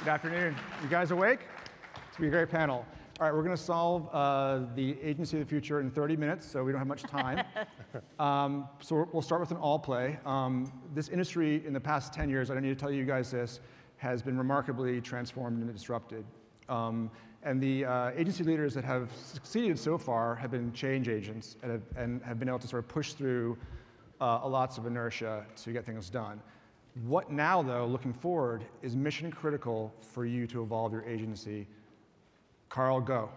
Good afternoon. You guys awake? It's going to be a great panel. All right, we're going to solve the agency of the future in 30 minutes, so we don't have much time. So we'll start with an all play. This industry in the past 10 years, I don't need to tell you guys this, has been remarkably transformed and disrupted. And the agency leaders that have succeeded so far have been change agents and have been able to sort of push through lots of inertia to get things done. What now, though, looking forward, is mission critical for you to evolve your agency? Carl, go.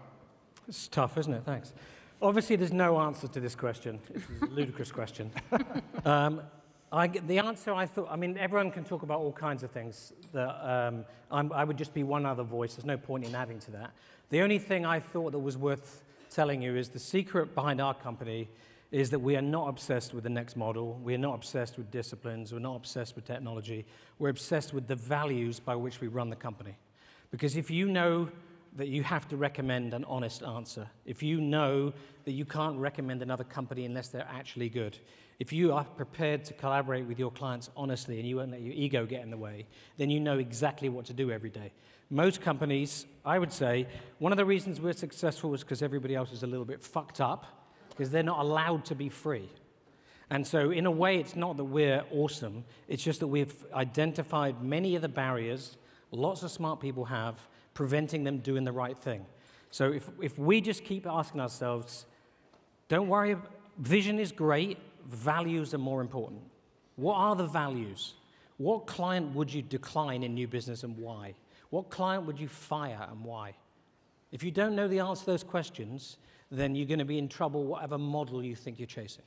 It's tough, isn't it? Thanks. Obviously, there's no answer to this question. It's a ludicrous question. The answer, I mean, everyone can talk about all kinds of things. I would just be one other voice. There's no point in adding to that. The only thing I thought that was worth telling you is the secret behind our company is that we are not obsessed with the next model. We are not obsessed with disciplines. We're not obsessed with technology. We're obsessed with the values by which we run the company. Because if you know that you have to recommend an honest answer, if you know that you can't recommend another company unless they're actually good, if you are prepared to collaborate with your clients honestly and you won't let your ego get in the way, then you know exactly what to do every day. Most companies, I would say, one of the reasons we're successful is because everybody else is a little bit fucked up, because they're not allowed to be free. And so in a way, it's not that we're awesome, it's just that we've identified many of the barriers lots of smart people have, preventing them doing the right thing. So if we just keep asking ourselves, don't worry, vision is great, values are more important. What are the values? What client would you decline in new business and why? What client would you fire and why? If you don't know the answer to those questions, then you're going to be in trouble whatever model you think you're chasing.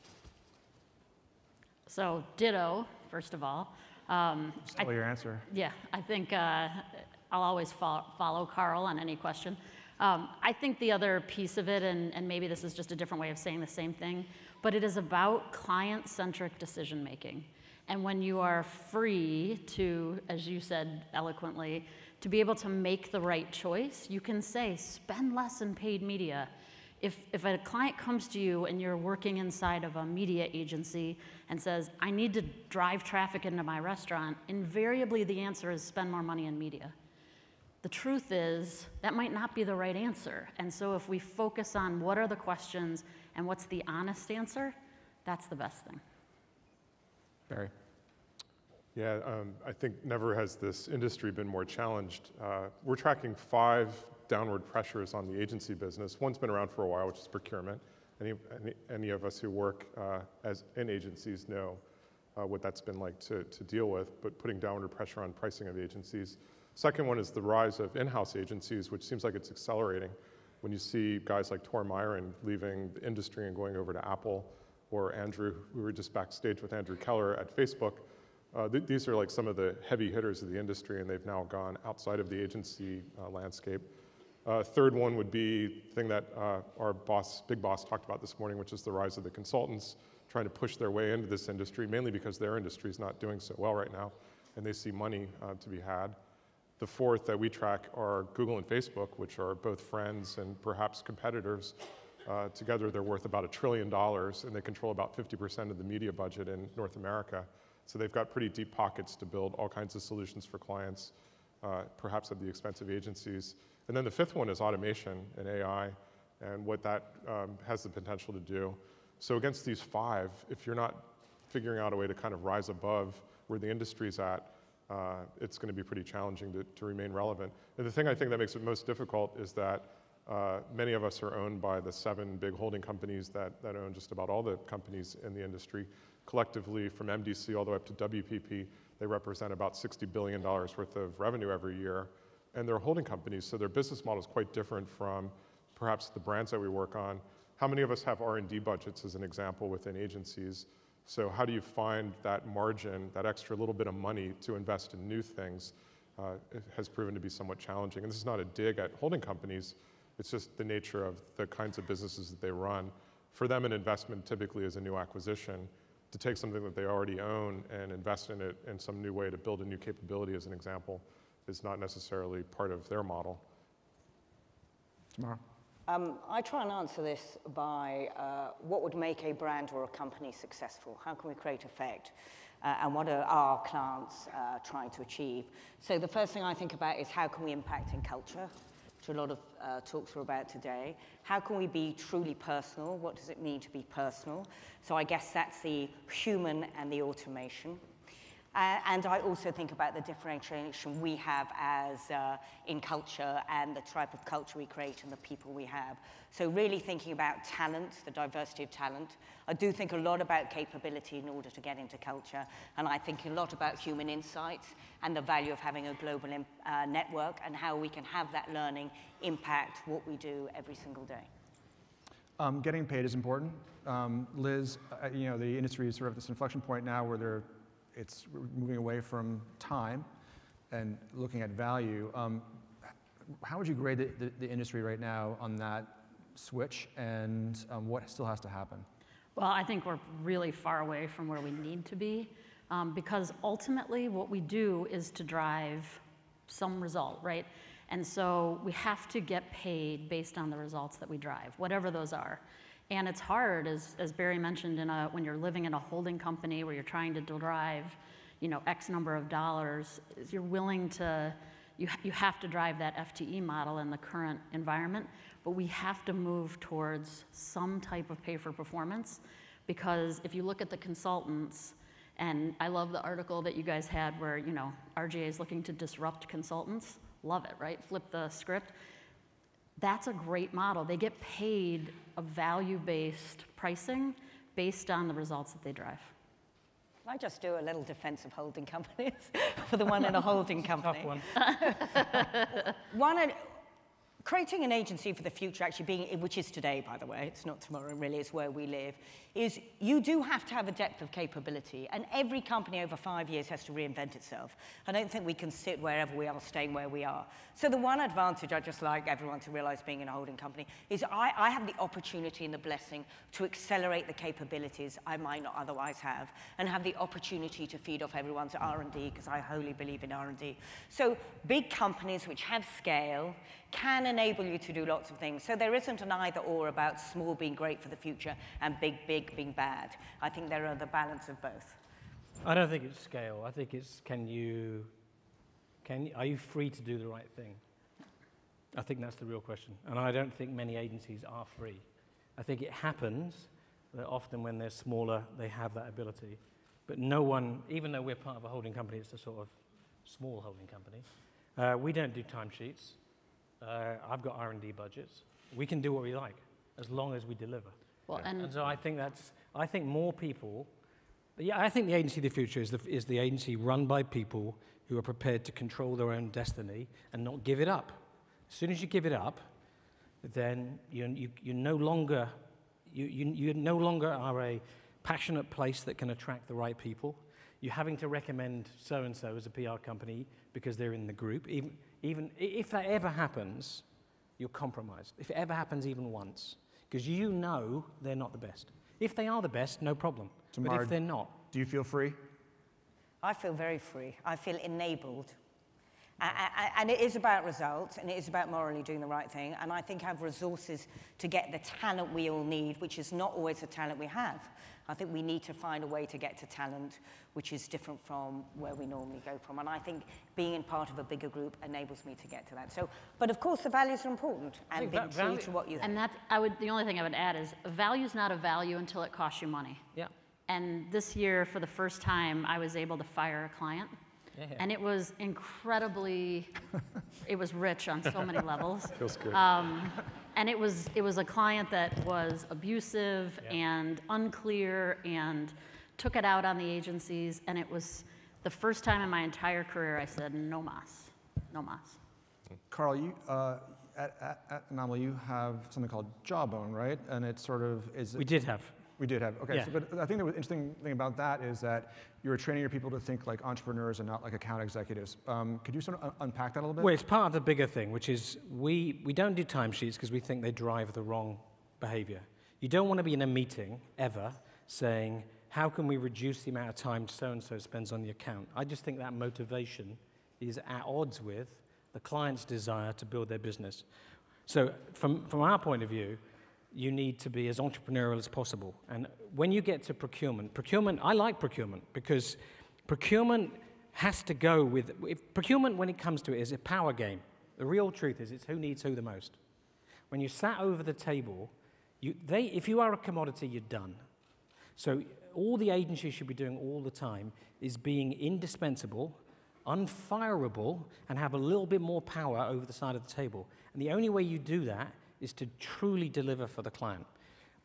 So ditto, first of all. Still your answer. Yeah, I think I'll always follow Carl on any question. I think the other piece of it, and maybe this is just a different way of saying the same thing, but it is about client-centric decision-making. And when you are free to, as you said eloquently, to be able to make the right choice, you can say, spend less in paid media. If a client comes to you and you're working inside of a media agency and says, I need to drive traffic into my restaurant, invariably the answer is spend more money in media. The truth is, that might not be the right answer. And so if we focus on what are the questions and what's the honest answer, that's the best thing. Barry. Yeah, I think never has this industry been more challenged. We're tracking 5 downward pressures on the agency business. One's been around for a while, which is procurement. Any of us who work in agencies know what that's been like to deal with, but putting downward pressure on pricing of agencies. Second one is the rise of in-house agencies, which seems like it's accelerating. When you see guys like Tor Myron leaving the industry and going over to Apple, or Andrew, we were just backstage with Andrew Keller at Facebook. These are like some of the heavy hitters of the industry, and they've now gone outside of the agency landscape. Third one would be the thing that our big boss talked about this morning, which is the rise of the consultants trying to push their way into this industry, mainly because their industry is not doing so well right now, and they see money to be had. The fourth that we track are Google and Facebook, which are both friends and perhaps competitors. Together, they're worth about $1 trillion, and they control about 50% of the media budget in North America. So they've got pretty deep pockets to build all kinds of solutions for clients, perhaps at the expense of agencies. And then the fifth one is automation and AI, and what that has the potential to do. So against these 5, if you're not figuring out a way to kind of rise above where the industry's at, it's going to be pretty challenging to remain relevant. And the thing I think that makes it most difficult is that many of us are owned by the 7 big holding companies that own just about all the companies in the industry. Collectively, from MDC all the way up to WPP, they represent about $60 billion worth of revenue every year. And they're holding companies, so their business model is quite different from perhaps the brands that we work on. How many of us have R&D budgets, as an example, within agencies? So how do you find that margin, that extra little bit of money to invest in new things? It has proven to be somewhat challenging. And this is not a dig at holding companies. It's just the nature of the kinds of businesses that they run. For them, an investment typically is a new acquisition. To take something that they already own and invest in it in some new way to build a new capability, as an example, is not necessarily part of their model. Tamara. I try and answer this by what would make a brand or a company successful? How can we create effect? And what are our clients trying to achieve? So the first thing I think about is how can we impact in culture, which a lot of talks are about today. How can we be truly personal? What does it mean to be personal? So I guess that's the human and the automation. And I also think about the differentiation we have as in culture and the type of culture we create and the people we have. So really thinking about talent, the diversity of talent. I do think a lot about capability in order to get into culture. And I think a lot about human insights and the value of having a global network and how we can have that learning impact what we do every single day. Getting paid is important. Liz, you know, the industry is sort of at this inflection point now where it's moving away from time and looking at value. How would you grade the industry right now on that switch, and what still has to happen? Well, I think we're really far away from where we need to be, because ultimately what we do is to drive some result, right? And so we have to get paid based on the results that we drive, whatever those are. And it's hard, as Barry mentioned, when you're living in a holding company where you're trying to drive, you know, X number of dollars, you're willing to, you have to drive that FTE model in the current environment, but we have to move towards some type of pay for performance, because if you look at the consultants, and I love the article that you guys had where, you know, RGA is looking to disrupt consultants, love it, right? Flip the script. That's a great model. They get paid a value-based pricing based on the results that they drive. Can I just do a little defense of holding companies for the one in a holding company? Tough one. Creating an agency for the future, actually being, which is today, by the way, it's not tomorrow, really, it's where we live, is you do have to have a depth of capability, and every company over 5 years has to reinvent itself. I don't think we can sit wherever we are, staying where we are. So the one advantage I'd just like everyone to realize being in a holding company is I have the opportunity and the blessing to accelerate the capabilities I might not otherwise have, and have the opportunity to feed off everyone's R&D, because I wholly believe in R&D. So big companies which have scale can enable you to do lots of things. So there isn't an either or about small being great for the future and big being bad. I think there are the balance of both. I don't think it's scale. I think it's are you free to do the right thing? I think that's the real question. And I don't think many agencies are free. I think it happens that often when they're smaller, they have that ability. But no one, even though we're part of a holding company, it's a sort of small holding company, we don't do timesheets. I've got R&D budgets. We can do what we like as long as we deliver. Well, and so I think more people, I think the agency of the future is the agency run by people who are prepared to control their own destiny and not give it up. As soon as you give it up, then you no longer are a passionate place that can attract the right people. You're having to recommend so-and-so as a PR company because they're in the group. Even if that ever happens, you're compromised. If it ever happens even once, because you know they're not the best. If they are the best, no problem. Tamara, but if they're not. Do you feel free? I feel very free. I feel enabled. And it is about results, and it is about morally doing the right thing. And I think I have resources to get the talent we all need, which is not always the talent we have. I think we need to find a way to get to talent which is different from where we normally go from. And I think being in part of a bigger group enables me to get to that. So, but of course, the values are important, and being true to what you think. And the only thing I would add is a value is not a value until it costs you money. Yeah. And this year, for the first time, I was able to fire a client. Yeah. And it was incredibly, it was rich on so many levels. Feels good. And it was a client that was abusive and unclear and took it out on the agencies. And it was the first time in my entire career I said, no mas, no mas. Carl, you, at Anomaly, you have something called Jawbone, right? And it sort of is... We did have. We did have, okay. Yeah. So, but I think the interesting thing about that is that you were training your people to think like entrepreneurs and not like account executives. Could you sort of unpack that a little bit? Well, it's part of the bigger thing, which is we don't do timesheets because we think they drive the wrong behavior. You don't want to be in a meeting, ever, saying, how can we reduce the amount of time so-and-so spends on the account? I just think that motivation is at odds with the client's desire to build their business. So from our point of view, you need to be as entrepreneurial as possible. And when you get to procurement, I like procurement because procurement has to go with, procurement when it comes to it is a power game. The real truth is it's who needs who the most. When you sat over the table, if you are a commodity, you're done. So all the agencies should be doing all the time is being indispensable, unfireable, and have a little bit more power over the side of the table. And the only way you do that is to truly deliver for the client.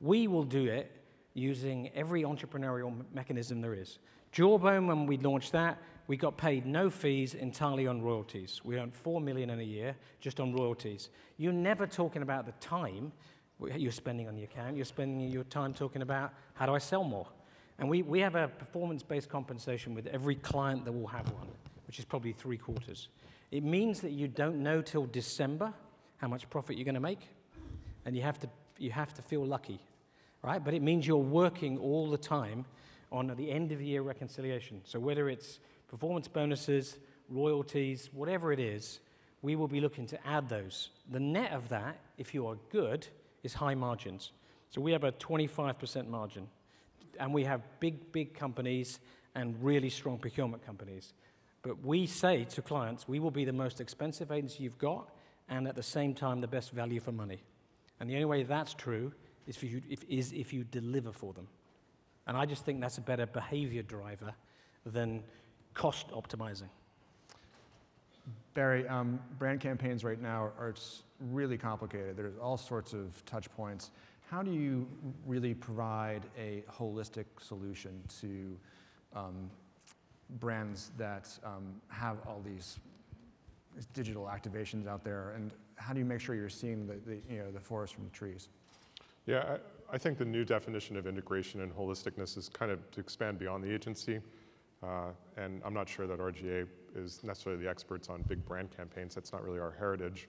We will do it using every entrepreneurial mechanism there is. Jawbone, when we launched that, we got paid no fees entirely on royalties. We earned $4 million in a year just on royalties. You're never talking about the time you're spending on the account. You're spending your time talking about how do I sell more. And we have a performance-based compensation with every client that will have one, which is probably 3/4. It means that you don't know till December how much profit you're going to make, and you have to feel lucky, right? But it means you're working all the time on the end of year reconciliation. So whether it's performance bonuses, royalties, whatever it is, we will be looking to add those. The net of that, if you are good, is high margins. So we have a 25% margin, and we have big companies and really strong procurement companies. But we say to clients, we will be the most expensive agency you've got, and at the same time, the best value for money. And the only way that's true is if you deliver for them. And I just think that's a better behavior driver than cost optimizing. Barry, brand campaigns right now are really complicated. There's all sorts of touch points. How do you really provide a holistic solution to brands that have all these digital activations out there, and how do you make sure you're seeing the forest from the trees? Yeah, I think the new definition of integration and holisticness is kind of to expand beyond the agency. And I'm not sure that RGA is necessarily the experts on big brand campaigns. That's not really our heritage.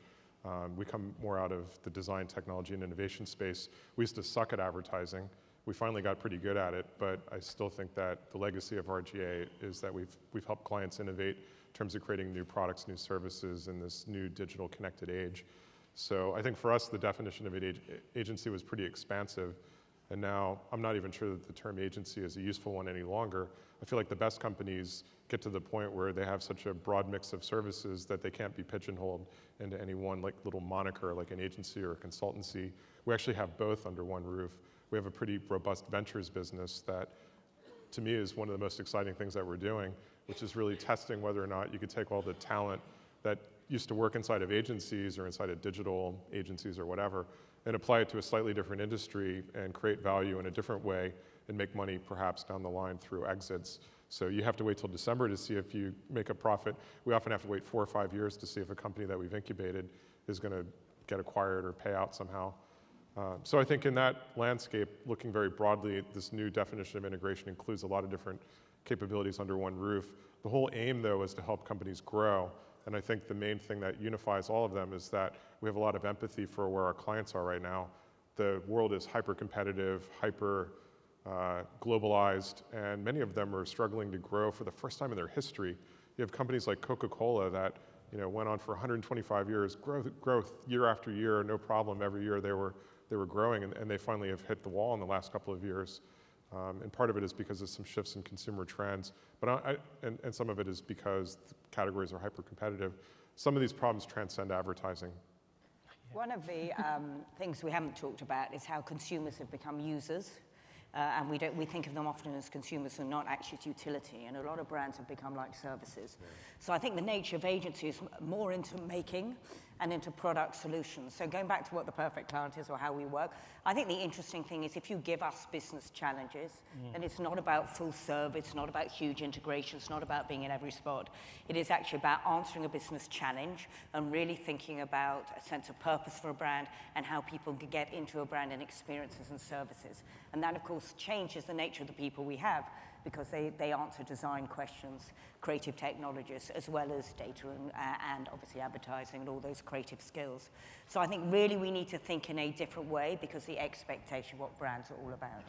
We come more out of the design, technology, and innovation space. We used to suck at advertising. We finally got pretty good at it, but I still think that the legacy of RGA is that we've helped clients innovate in terms of creating new products, new services in this new digital connected age. So I think for us, the definition of an agency was pretty expansive. And now I'm not even sure that the term agency is a useful one any longer. I feel like the best companies get to the point where they have such a broad mix of services that they can't be pigeonholed into any one little moniker like an agency or a consultancy. We actually have both under one roof. We have a pretty robust ventures business that, to me, is one of the most exciting things that we're doing, which is really testing whether or not you could take all the talent that used to work inside of agencies or inside of digital agencies or whatever, and apply it to a slightly different industry and create value in a different way and make money perhaps down the line through exits. So you have to wait till December to see if you make a profit. We often have to wait 4 or 5 years to see if a company that we've incubated is going to get acquired or pay out somehow. So I think in that landscape, looking very broadly, this new definition of integration includes a lot of different capabilities under one roof. The whole aim, though, is to help companies grow. And I think the main thing that unifies all of them is that we have a lot of empathy for where our clients are right now. The world is hyper-competitive, globalized, and many of them are struggling to grow for the first time in their history. You have companies like Coca-Cola that went on for 125 years, growth year after year, no problem. Every year they were growing, and they finally have hit the wall in the last couple of years. And part of it is because of some shifts in consumer trends, but and some of it is because the categories are hyper-competitive. Some of these problems transcend advertising. One of the things we haven't talked about is how consumers have become users. And we think of them often as consumers and not actually as utility. And a lot of brands have become like services. Yeah. So I think the nature of agency is more into making and into product solutions. So going back to what the perfect client is or how we work, I think the interesting thing is if you give us business challenges, then it's not about full serve, it's not about huge integration, it's not about being in every spot. It is actually about answering a business challenge and really thinking about a sense of purpose for a brand and how people can get into a brand and experiences and services. And that, of course, changes the nature of the people we have because they answer design questions, creative technologists, as well as data and obviously advertising and all those creative skills. So I think really we need to think in a different way because the expectation of what brands are all about.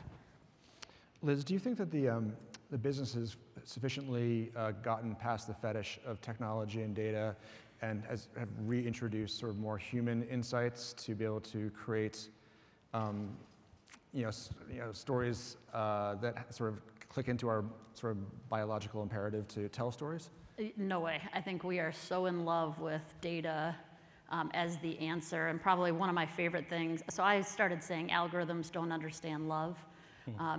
Liz, do you think that the business has sufficiently gotten past the fetish of technology and data and have reintroduced sort of more human insights to be able to create stories that sort of click into our sort of biological imperative to tell stories? No way. I think we are so in love with data as the answer, and probably one of my favorite things. So I started saying algorithms don't understand love.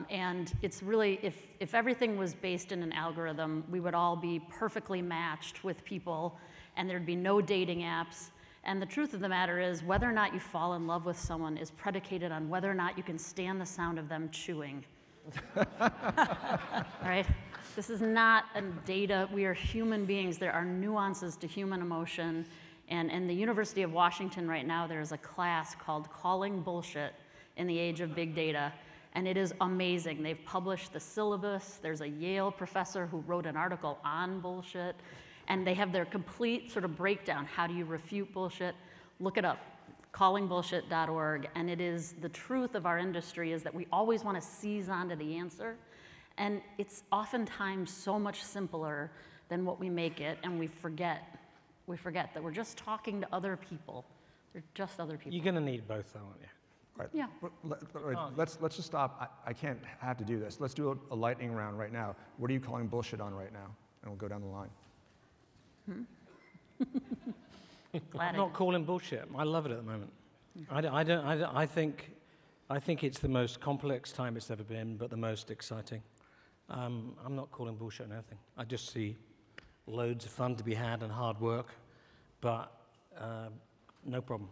And it's really, if everything was based in an algorithm, we would all be perfectly matched with people, and there'd be no dating apps. And the truth of the matter is, whether or not you fall in love with someone is predicated on whether or not you can stand the sound of them chewing. Right? This is not a data. We are human beings. There are nuances to human emotion. And in the University of Washington right now, there's a class called Calling Bullshit in the Age of Big Data. And it is amazing. They've published the syllabus. There's a Yale professor who wrote an article on bullshit. And they have their complete sort of breakdown. How do you refute bullshit? Look it up, callingbullshit.org. And it is the truth of our industry is that we always want to seize onto the answer. And it's oftentimes so much simpler than what we make it. And we forget that we're just talking to other people. They're just other people. You're going to need both, though, aren't you? Right. Yeah. Let's just stop. I can't have to do this. Let's do a lightning round right now. What are you calling bullshit on right now? And we'll go down the line. I'm not calling bullshit. I love it at the moment. I think it's the most complex time it's ever been, but the most exciting. I'm not calling bullshit on anything. I just see loads of fun to be had and hard work, but no problem.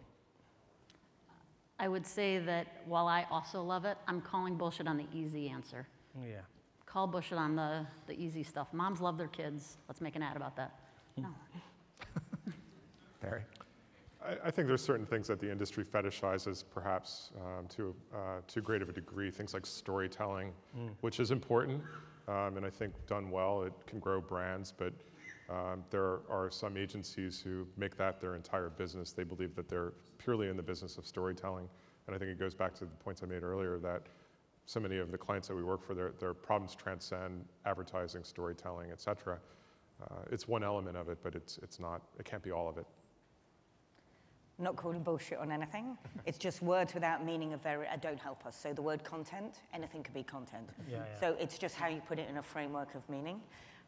I would say that while I also love it, I'm calling bullshit on the easy answer. Yeah. Call bullshit on the easy stuff. Moms love their kids. Let's make an ad about that. No. Barry? I think there's certain things that the industry fetishizes, perhaps to too great of a degree. Things like storytelling, which is important, and I think done well, it can grow brands. But there are some agencies who make that their entire business. They believe that they're purely in the business of storytelling, and I think it goes back to the points I made earlier that so many of the clients that we work for, their problems transcend advertising, storytelling, et cetera. It's one element of it, but it's not. It can't be all of it. I'm not calling bullshit on anything. It's just words without meaning don't help us. So the word content, anything can be content. Yeah. So it's just how you put it in a framework of meaning.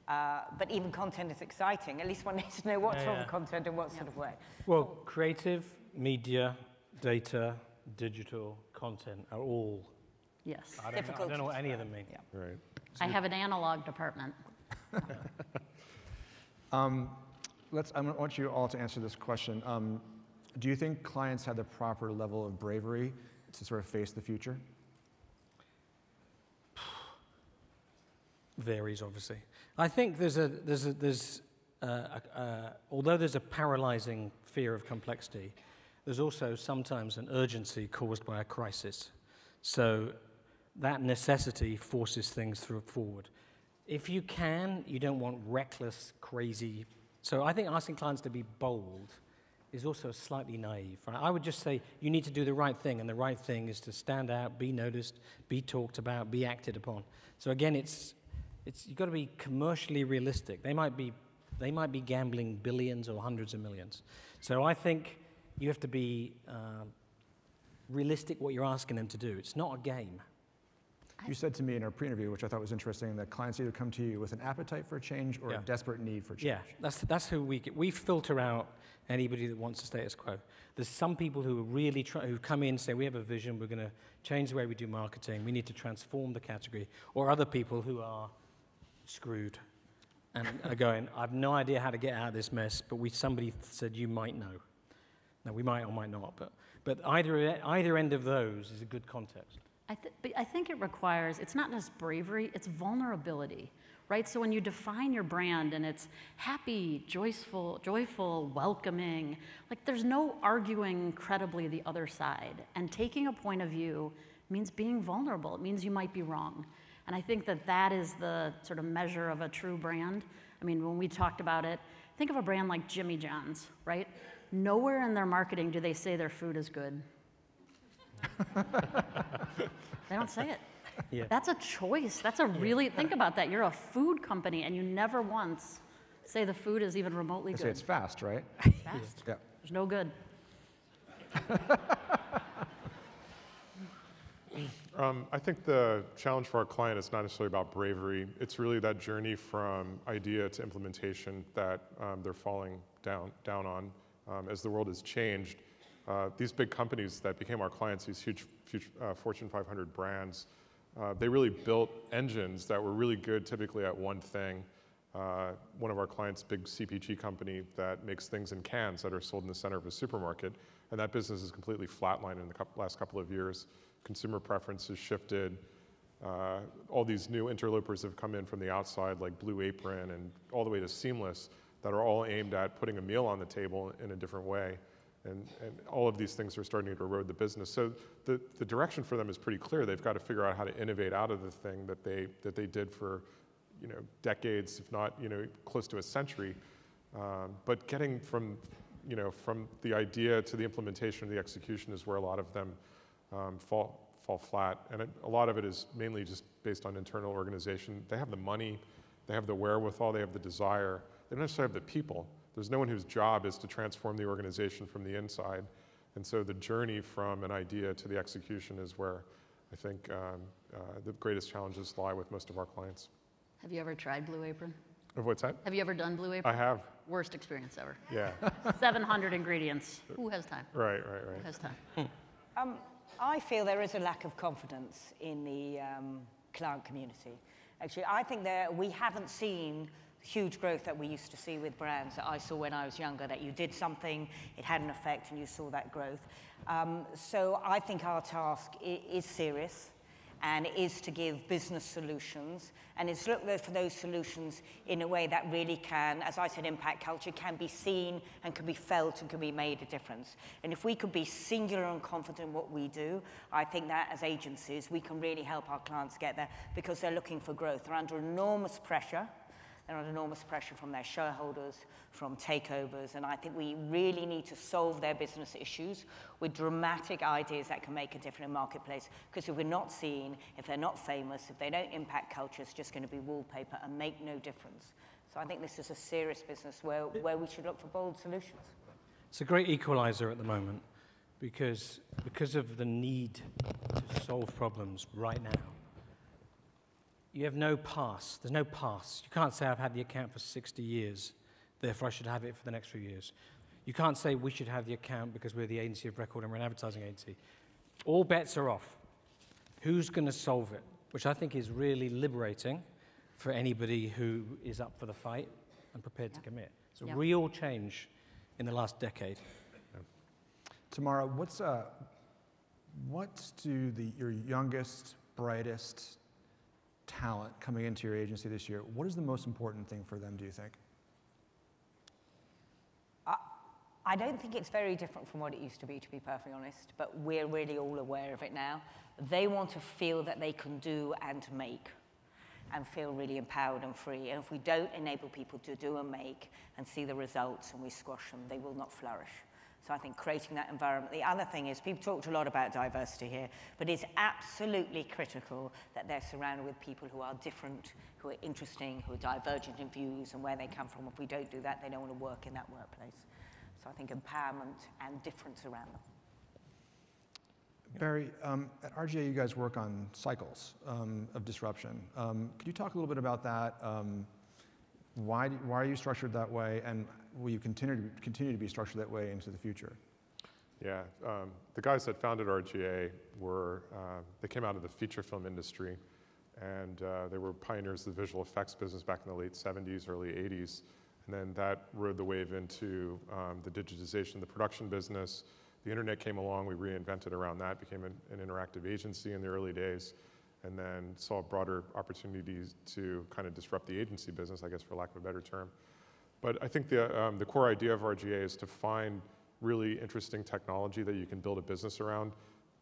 But even content is exciting. At least one needs to know what sort of content and what sort of way. Well, creative, media, data, digital, content are all. Yes. I don't know what any of them mean. Yeah. Right. I have an analog department. I want you all to answer this question. Do you think clients have the proper level of bravery to sort of face the future? Varies, obviously. I think although there's a paralyzing fear of complexity, there's also sometimes an urgency caused by a crisis. So that necessity forces things forward. If you don't want reckless, crazy. So I think asking clients to be bold is also slightly naive. Right? I would just say you need to do the right thing, and the right thing is to stand out, be noticed, be talked about, be acted upon. So again, you've got to be commercially realistic. They might be gambling billions or hundreds of millions. So I think you have to be realistic what you're asking them to do. It's not a game. You said to me in our pre-interview, which I thought was interesting, that clients either come to you with an appetite for change or a desperate need for change. Yeah, that's who we filter out anybody that wants the status quo. There's some people who are really who come in and say, we have a vision, we're going to change the way we do marketing, we need to transform the category, or other people who are screwed and are going, I have no idea how to get out of this mess, but somebody said you might know. Now, we might or might not, but either end of those is a good context. But I think it requires, it's not just bravery, it's vulnerability, right? So when you define your brand and it's happy, joyful, welcoming, like there's no arguing credibly the other side. And taking a point of view means being vulnerable. It means you might be wrong. And I think that is the sort of measure of a true brand. I mean, when we talked about it, think of a brand like Jimmy John's, right? Nowhere in their marketing do they say their food is good. They don't say it. Yeah. That's a choice. That's a really, think about that. You're a food company and you never once say the food is even remotely I good. say it's fast, right? Fast. Yeah. There's no good. I think the challenge for our client is not necessarily about bravery. It's really that journey from idea to implementation that they're falling down on. As the world has changed, these big companies that became our clients, these huge Fortune 500 brands, they really built engines that were really good typically at one thing. One of our clients, big CPG company that makes things in cans that are sold in the center of a supermarket, and that business is completely flatlined in the last couple of years. Consumer preferences shifted. All these new interlopers have come in from the outside, like Blue Apron and all the way to Seamless, that are all aimed at putting a meal on the table in a different way. And all of these things are starting to erode the business. So the direction for them is pretty clear. They've got to figure out how to innovate out of the thing that they did for decades, if not close to a century. But getting from the idea to the implementation and the execution is where a lot of them fall flat. And a lot of it is mainly just based on internal organization. They have the money, they have the wherewithal, they have the desire. They don't necessarily have the people. There's no one whose job is to transform the organization from the inside. And so the journey from an idea to the execution is where I think the greatest challenges lie with most of our clients. Have you ever tried Blue Apron? What's that? Have you ever done Blue Apron? I have. Worst experience ever. Yeah. 700 ingredients. Who has time? Right. Who has time? I feel there is a lack of confidence in the client community. Actually, I think that we haven't seen huge growth that we used to see with brands that I saw when I was younger, that you did something, it had an effect, and you saw that growth. So I think our task is serious, and it is to give business solutions, and it's look for those solutions in a way that really can, as I said, impact culture, can be seen and can be felt and can be made a difference. And if we could be singular and confident in what we do, I think that as agencies, we can really help our clients get there, because they're looking for growth. They're under enormous pressure. They're under enormous pressure from their shareholders, from takeovers, and I think we really need to solve their business issues with dramatic ideas that can make a difference in the marketplace. Because if we're not seen, if they're not famous, if they don't impact culture, it's just going to be wallpaper and make no difference. So I think this is a serious business where we should look for bold solutions. It's a great equalizer at the moment because of the need to solve problems right now. You have no pass. There's no pass. You can't say, I've had the account for 60 years, therefore I should have it for the next few years. You can't say we should have the account because we're the agency of record and we're an advertising agency. All bets are off. Who's going to solve it? Which I think is really liberating for anybody who is up for the fight and prepared to commit. It's a real change in the last decade. Tamara, what do your youngest, brightest talent coming into your agency this year, what is the most important thing for them, do you think? I don't think it's very different from what it used to be perfectly honest, but we're really all aware of it now. They want to feel that they can do and make, and feel really empowered and free. And if we don't enable people to do and make and see the results and we squash them, they will not flourish. So I think creating that environment. The other thing is, people talked a lot about diversity here, but it's absolutely critical that they're surrounded with people who are different, who are interesting, who are divergent in views and where they come from. If we don't do that, they don't want to work in that workplace. So I think empowerment and difference around them. Barry, at RGA, you guys work on cycles of disruption. Could you talk a little bit about that? Why are you structured that way, and will you continue to be structured that way into the future? Yeah, the guys that founded RGA they came out of the feature film industry, and they were pioneers of the visual effects business back in the late 70s, early 80s. And then that rode the wave into the digitization of the production business. The internet came along, we reinvented around that, became an interactive agency in the early days, and then saw broader opportunities to kind of disrupt the agency business, I guess, for lack of a better term. But I think the core idea of RGA is to find really interesting technology that you can build a business around.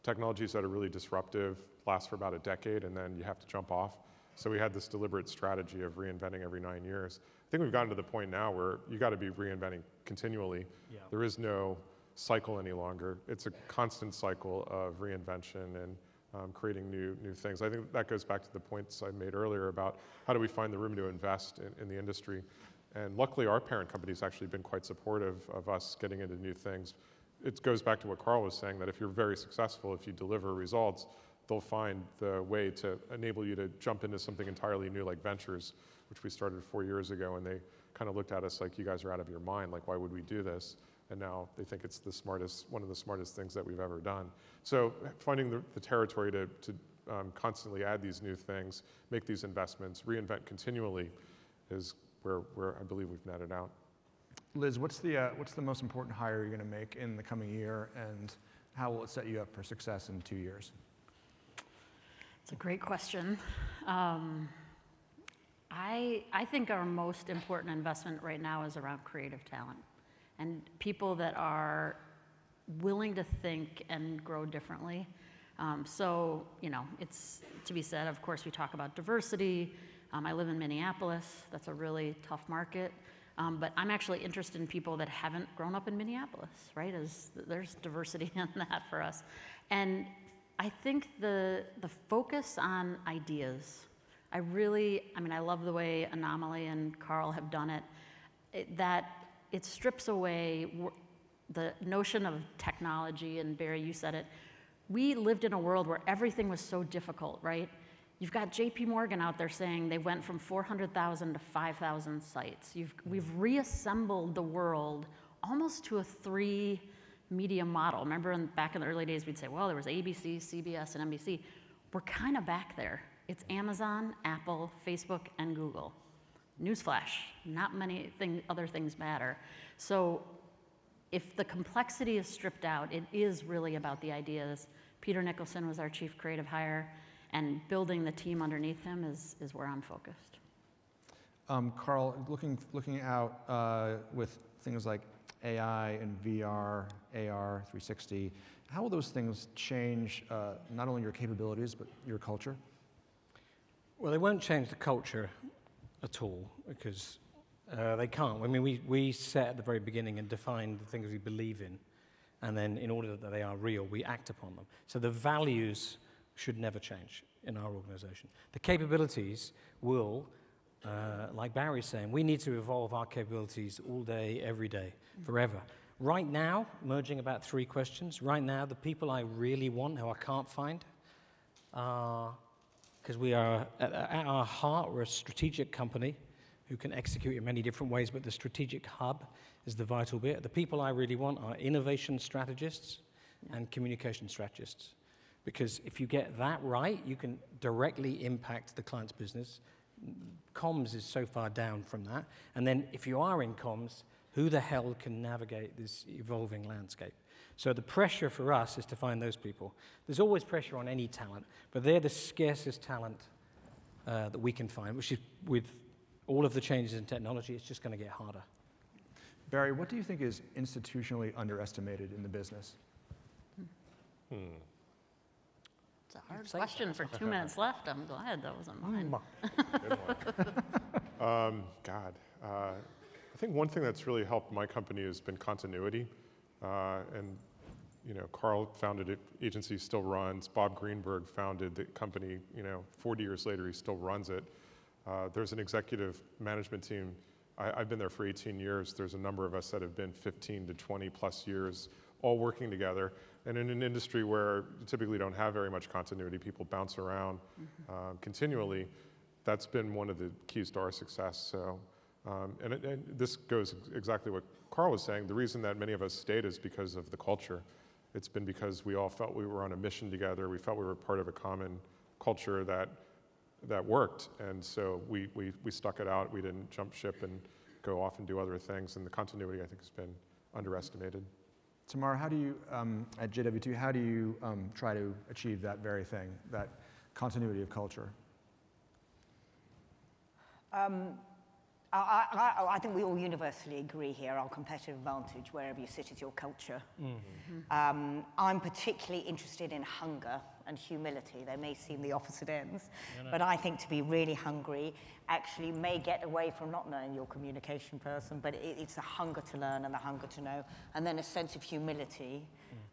Technologies that are really disruptive, last for about a decade, and then you have to jump off. So we had this deliberate strategy of reinventing every 9 years. I think we've gotten to the point now where you got to be reinventing continually. Yeah. There is no cycle any longer. It's a constant cycle of reinvention and creating new things. I think that goes back to the points I made earlier about how do we find the room to invest in the industry. And luckily, our parent company has actually been quite supportive of us getting into new things. It goes back to what Carl was saying, that if you're very successful, if you deliver results, they'll find the way to enable you to jump into something entirely new like ventures, which we started 4 years ago, and they kind of looked at us like, you guys are out of your mind, like why would we do this? And now they think it's one of the smartest things that we've ever done. So finding the territory to constantly add these new things, make these investments, reinvent continually is where I believe we've netted out. Liz, what's the most important hire you're going to make in the coming year, and how will it set you up for success in 2 years? It's a great question. I think our most important investment right now is around creative talent and people that are willing to think and grow differently. So, you know, it's to be said, of course, we talk about diversity. I live in Minneapolis. That's a really tough market. But I'm actually interested in people that haven't grown up in Minneapolis, right? There's diversity in that for us. And I think the focus on ideas, I love the way Anomaly and Carl have done it, that it strips away the notion of technology, and Barry, you said it. We lived in a world where everything was so difficult, right? You've got JP Morgan out there saying they went from 400,000 to 5,000 sites. We've reassembled the world almost to a 3-media model. Remember back in the early days, we'd say, well, there was ABC, CBS, and NBC. We're kind of back there. It's Amazon, Apple, Facebook, and Google. Newsflash, not many other things matter. So if the complexity is stripped out, it is really about the ideas. Peter Nicholson was our chief creative hire, and building the team underneath him is where I'm focused. Carl, looking out with things like AI and VR, AR, 360, how will those things change not only your capabilities, but your culture? Well, they won't change the culture at all, because they can't. I mean, we set at the very beginning and defined the things we believe in, and then in order that they are real, we act upon them. So the values should never change in our organization. The capabilities will, like Barry's saying, we need to evolve our capabilities all day, every day, forever. Right now, merging about 3 questions, right now, the people I really want, who I can't find, because we are, at our heart, we're a strategic company who can execute in many different ways, but the strategic hub is the vital bit. The people I really want are innovation strategists and communication strategists. Because if you get that right, you can directly impact the client's business. Comms is so far down from that. And then if you are in comms, who the hell can navigate this evolving landscape? So the pressure for us is to find those people. There's always pressure on any talent, but they're the scarcest talent that we can find, which is, with all of the changes in technology, it's just going to get harder. Barry, what do you think is institutionally underestimated in the business? It's a hard question for 2 minutes left. I'm glad that wasn't mine. Good one. I think one thing that's really helped my company has been continuity. And you know, Carl founded it, agency still runs. Bob Greenberg founded the company, 40 years later, he still runs it. There's an executive management team. I've been there for 18 years. There's a number of us that have been 15 to 20 plus years, all working together. And in an industry where you typically don't have very much continuity, people bounce around continually, that's been one of the keys to our success. So, and this goes exactly what Carl was saying. The reason that many of us stayed is because of the culture. It's been because we all felt we were on a mission together. We felt we were part of a common culture that worked. And so we stuck it out. We didn't jump ship and go off and do other things. And the continuity, I think, has been underestimated. Tamara, how do you, at JW2, how do you try to achieve that very thing, that continuity of culture? I think we all universally agree here, our competitive advantage, wherever you sit, is your culture. I'm particularly interested in hunger and humility. They may seem the opposite ends, but I think to be really hungry actually may get away from not knowing your communication person, but it's a hunger to learn and a hunger to know, and then a sense of humility.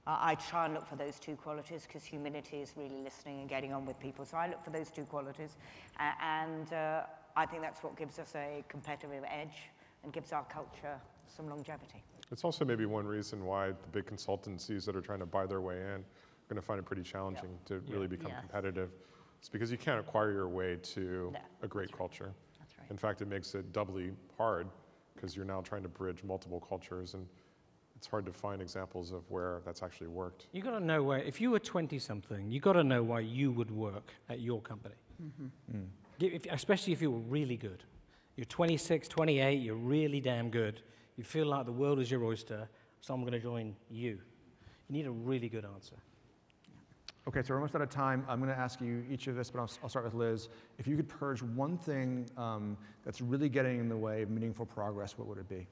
I try and look for those 2 qualities, because humility is really listening and getting on with people. So I look for those 2 qualities, and I think that's what gives us a competitive edge and gives our culture some longevity. It's also maybe one reason why the big consultancies that are trying to buy their way in are going to find it pretty challenging to really become competitive. It's because you can't acquire your way to a great culture. That's right. In fact, it makes it doubly hard because you're now trying to bridge multiple cultures, and it's hard to find examples of where that's actually worked. You got to know where, if you were 20-something, you got to know why you would work at your company. Especially if you were really good. You're 26, 28, you're really damn good. You feel like the world is your oyster, so I'm going to join you. You need a really good answer. Okay, so we're almost out of time. I'm going to ask you each of this, but I'll start with Liz. If you could purge one thing that's really getting in the way of meaningful progress, what would it be?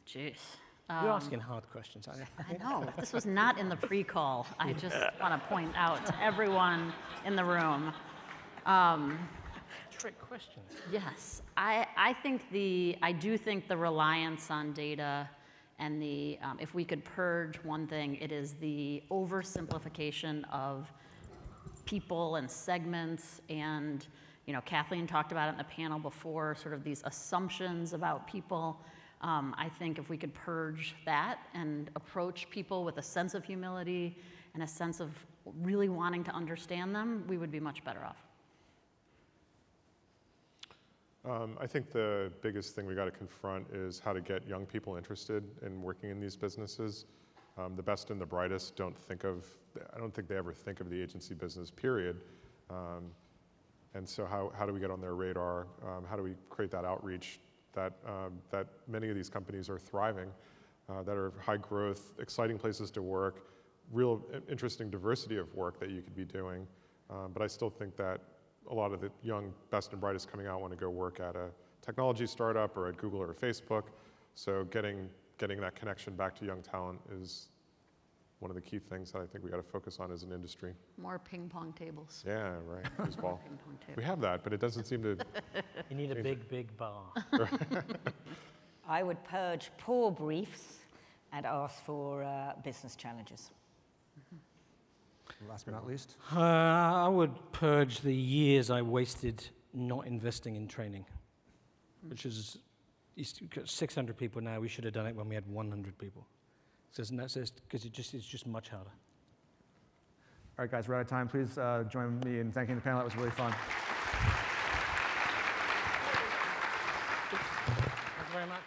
Jeez. You're asking hard questions, aren't you? I know. This was not in the pre-call. I just want to point out to everyone in the room. Trick questions. Yes. I do think the reliance on data and the, if we could purge one thing, it is the oversimplification of people and segments, and Kathleen talked about it in the panel before, sort of these assumptions about people. I think if we could purge that and approach people with a sense of humility and a sense of really wanting to understand them, we would be much better off. I think the biggest thing we got to confront is how to get young people interested in working in these businesses. The best and the brightest I don't think they ever think of the agency business, period. And so how do we get on their radar? How do we create that outreach that many of these companies are thriving, that are high growth, exciting places to work, real interesting diversity of work that you could be doing. But I still think that a lot of the young best and brightest coming out want to go work at a technology startup or at Google or Facebook. So getting that connection back to young talent is one of the key things that I think we got to focus on as an industry. More ping pong tables. Yeah, right. Foosball. Ping pong tables. We have that, but it doesn't seem to. You need a big, big bar. I would purge poor briefs and ask for business challenges. Last but not least. I would purge the years I wasted not investing in training, which is 600 people now. We should have done it when we had 100 people. Because it's just much harder. All right, guys, we're out of time. Please join me in thanking the panel. That was really fun. Thank you very much.